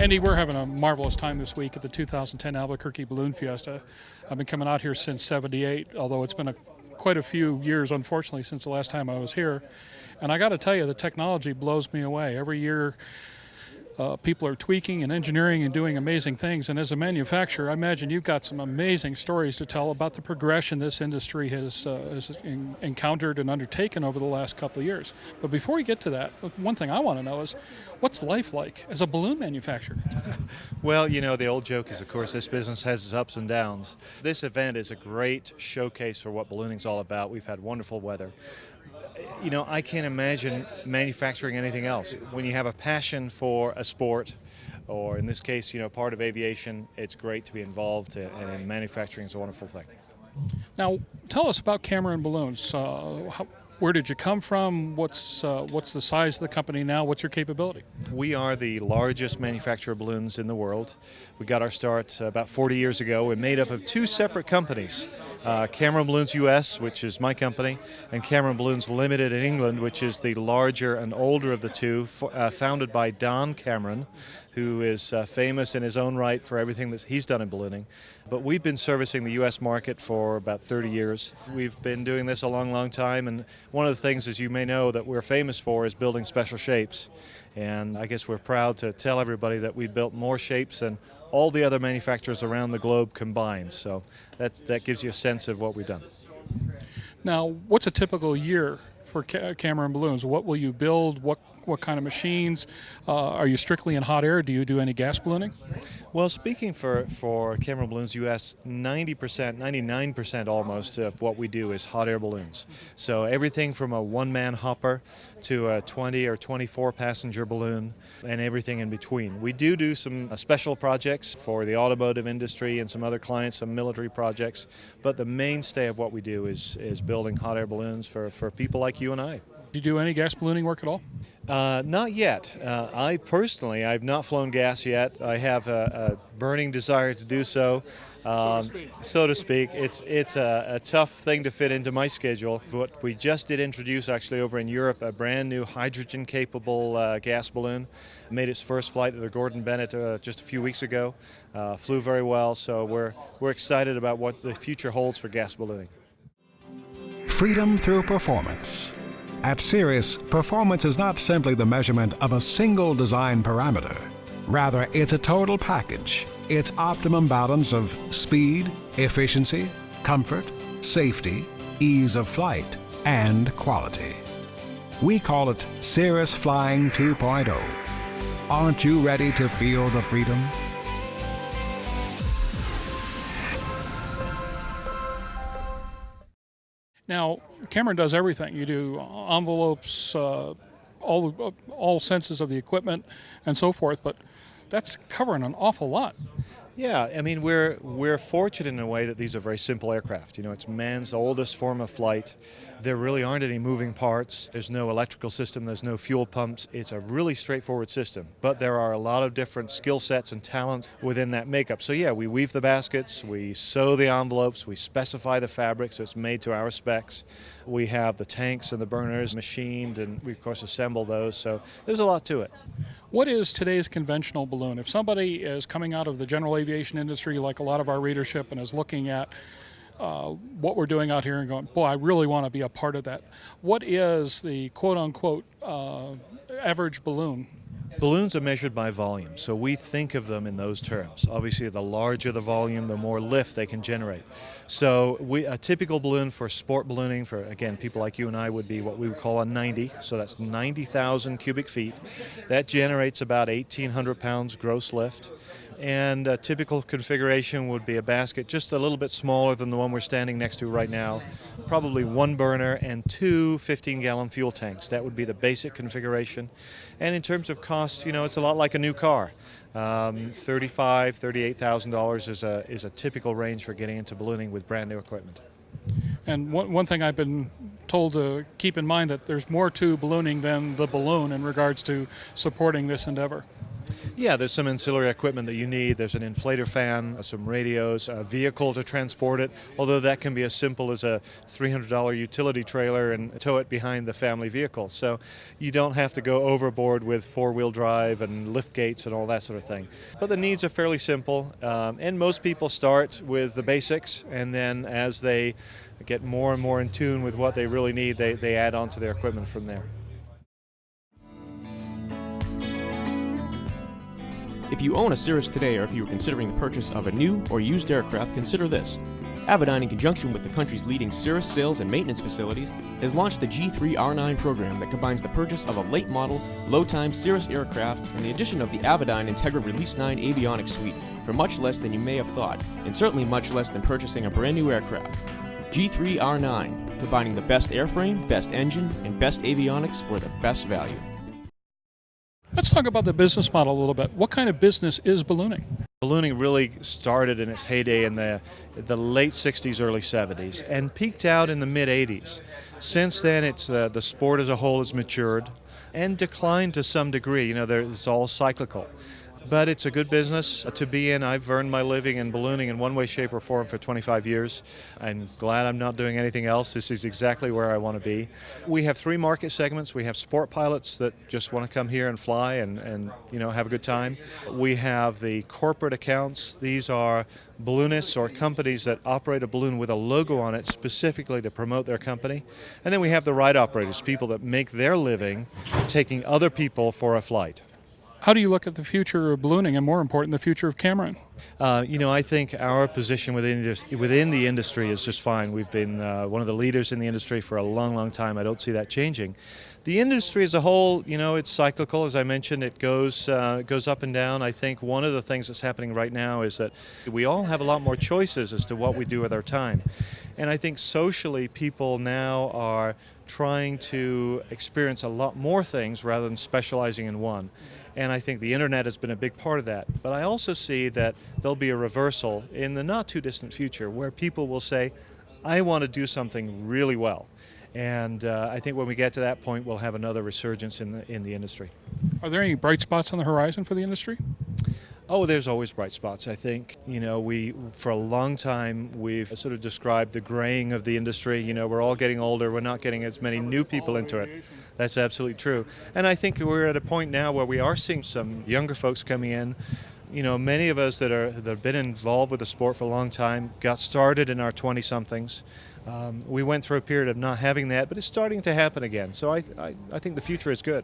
Andy, we're having a marvelous time this week at the 2010 Albuquerque Balloon Fiesta. I've been coming out here since '78, although it's been quite a few years, unfortunately, since the last time I was here. And I got to tell you, the technology blows me away. Every year, people are tweaking and engineering and doing amazing things. And as a manufacturer, I imagine you've got some amazing stories to tell about the progression this industry has encountered and undertaken over the last couple of years. But before we get to that, one thing I want to know is, what's life like as a balloon manufacturer? Well, you know, the old joke is, of course, this business has its ups and downs. This event is a great showcase for what ballooning's all about. We've had wonderful weather. You know, I can't imagine manufacturing anything else. When you have a passion for a sport, or in this case, you know, part of aviation, it's great to be involved, and manufacturing is a wonderful thing. Now, tell us about Cameron Balloons. Where did you come from? What's the size of the company now? What's your capability? We are the largest manufacturer of balloons in the world. We got our start about 40 years ago. We're made up of two separate companies, Cameron Balloons US, which is my company, and Cameron Balloons Limited in England, which is the larger and older of the two, founded by Don Cameron, who is famous in his own right for everything that he's done in ballooning. But we've been servicing the U.S. market for about 30 years. We've been doing this a long, long time, and one of the things, as you may know, that we're famous for is building special shapes. And I guess we're proud to tell everybody that we've built more shapes than all the other manufacturers around the globe combined. So that gives you a sense of what we've done. Now, what's a typical year for Cameron Balloons? What will you build? What kind of machines? Are you strictly in hot air? Do you do any gas ballooning? Well, speaking for Cameron Balloons US, 90%, 99% almost of what we do is hot air balloons. So everything from a one-man hopper to a 20 or 24 passenger balloon and everything in between. We do some special projects for the automotive industry and some other clients, some military projects, but the mainstay of what we do is building hot air balloons for people like you and I. Do you do any gas ballooning work at all? Not yet. I've not flown gas yet. I have a burning desire to do so. So to speak. It's a tough thing to fit into my schedule. But we just did introduce, actually, over in Europe, a brand new hydrogen-capable gas balloon. Made its first flight at the Gordon Bennett just a few weeks ago. Flew very well, so we're excited about what the future holds for gas ballooning. Freedom through performance. At Cirrus, performance is not simply the measurement of a single design parameter. Rather, it's a total package. It's optimum balance of speed, efficiency, comfort, safety, ease of flight, and quality. We call it Cirrus Flying 2.0. Aren't you ready to feel the freedom? Now, Cameron does everything. You do envelopes, all senses of the equipment, and so forth, but that's covering an awful lot. Yeah, I mean, we're fortunate in a way that these are very simple aircraft. You know, it's man's oldest form of flight. There really aren't any moving parts. There's no electrical system. There's no fuel pumps. It's a really straightforward system. But there are a lot of different skill sets and talents within that makeup. So yeah, we weave the baskets, we sew the envelopes, we specify the fabric so it's made to our specs. We have the tanks and the burners machined, and we, of course, assemble those. So there's a lot to it. What is today's conventional balloon? If somebody is coming out of the general aviation industry, like a lot of our readership, and is looking at what we're doing out here and going, boy, I really want to be a part of that. What is the quote-unquote average balloon? Balloons are measured by volume, so we think of them in those terms. Obviously, the larger the volume, the more lift they can generate. So a typical balloon for sport ballooning, for, again, people like you and I, would be what we would call a 90. So that's 90,000 cubic feet. That generates about 1,800 pounds gross lift. And a typical configuration would be a basket just a little bit smaller than the one we're standing next to right now. Probably one burner and two 15-gallon fuel tanks. That would be the basic configuration. And in terms of cost, you know, it's a lot like a new car. $35,000, $38,000 is a typical range for getting into ballooning with brand new equipment. And one thing I've been told to keep in mind, that there's more to ballooning than the balloon in regards to supporting this endeavor. Yeah, there's some ancillary equipment that you need. There's an inflator fan, some radios, a vehicle to transport it, although that can be as simple as a $300 utility trailer and tow it behind the family vehicle. So you don't have to go overboard with four-wheel drive and lift gates and all that sort of thing. But the needs are fairly simple, and most people start with the basics, and then as they get more and more in tune with what they really need, they add on to their equipment from there. If you own a Cirrus today, or if you are considering the purchase of a new or used aircraft, consider this. Avidyne, in conjunction with the country's leading Cirrus sales and maintenance facilities, has launched the G3R9 program that combines the purchase of a late-model, low-time Cirrus aircraft and the addition of the Avidyne Integra Release 9 avionics suite for much less than you may have thought, and certainly much less than purchasing a brand new aircraft. G3R9, combining the best airframe, best engine, and best avionics for the best value. Let's talk about the business model a little bit. What kind of business is ballooning? Ballooning really started in its heyday in the late 60s, early 70s, and peaked out in the mid-80s. Since then, the sport as a whole has matured and declined to some degree. It's all cyclical. But it's a good business to be in. I've earned my living in ballooning in one way, shape, or form for 25 years. I'm glad I'm not doing anything else. This is exactly where I want to be. We have three market segments. We have sport pilots that just want to come here and fly and have a good time. We have the corporate accounts. These are balloonists or companies that operate a balloon with a logo on it specifically to promote their company. And then we have the ride operators, people that make their living taking other people for a flight. How do you look at the future of ballooning, and more important, the future of Cameron? I think our position within the industry is just fine. We've been one of the leaders in the industry for a long, long time. I don't see that changing. The industry as a whole, it's cyclical. As I mentioned, it goes up and down. I think one of the things that's happening right now is that we all have a lot more choices as to what we do with our time. And I think socially, people now are trying to experience a lot more things rather than specializing in one. And I think the internet has been a big part of that. But I also see that there'll be a reversal in the not too distant future where people will say, I want to do something really well. And I think when we get to that point, we'll have another resurgence in the industry. Are there any bright spots on the horizon for the industry? Oh, there's always bright spots. I think, for a long time, we've sort of described the graying of the industry. We're all getting older. We're not getting as many new people into it. That's absolutely true. And I think we're at a point now where we are seeing some younger folks coming in. Many of us that have been involved with the sport for a long time got started in our 20-somethings. We went through a period of not having that, but it's starting to happen again. So I think the future is good.